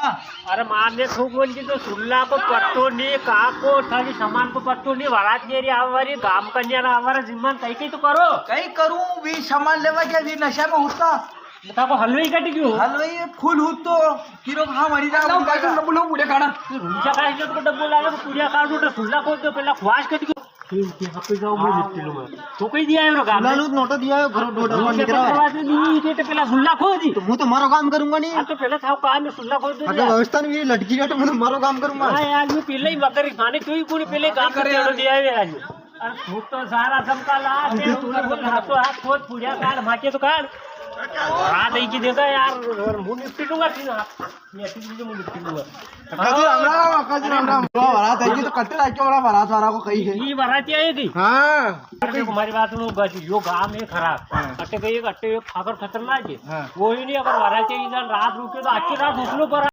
अरे मारने खूब बोल की तो सुल्ला को पट्टो नहीं काको थाली सामान को पट्टो नहीं वरात नहीं रही हमारी काम कन्या ना हमारा जिम्मन कहीं तो करो कई करूं भी सामान लेवा गया भी नशा में होता बता को हलवाई कट क्यों हलवाई फुल होत तो किरो हा मरी जा डब्बू लो पुढे काढा रूमच्या काय तो डब्बू लागे पुडिया काढू तो सुल्ला को तो पहला ख्वास कट क्यों यहाँ पे जाओ मैं निपटी लूंगा तो कहीं दिया है काम लालू नोट दिया है घर डोडा नहीं ये तो पहला सुल्ला खो दी तो मैं तो मारो काम करूंगा नहीं हाँ तो पहले था काम में सुल्ला खो दे अगर व्यवस्था नहीं लड़की का तो मैं मारो काम करूंगा हाँ यार मैं पहले ही मकर खाने क्यों ही कोई पहले काम कर दिया है आज अरे तू तो सारा सबका लाभ है तूने बोल हाथों हाथ खोद पूजा काट माके तो काट रात ही की देगा यार मुंह निपटी लूंगा तीन हाथ ये ऐसी चीजें मुंह निपटी लूंगा काजी राम राम बारात आई तो कट्टे लाके वाला बारात वाला को कही है ये बाराती आएगी हां अरे तुम्हारी बात में गज यो गांव है खराब अट्टे गए अट्टे खाकर खतरनाक है वो ही नहीं अगर बाराती इधर रात रुके तो अच्छी रात घुसलो पर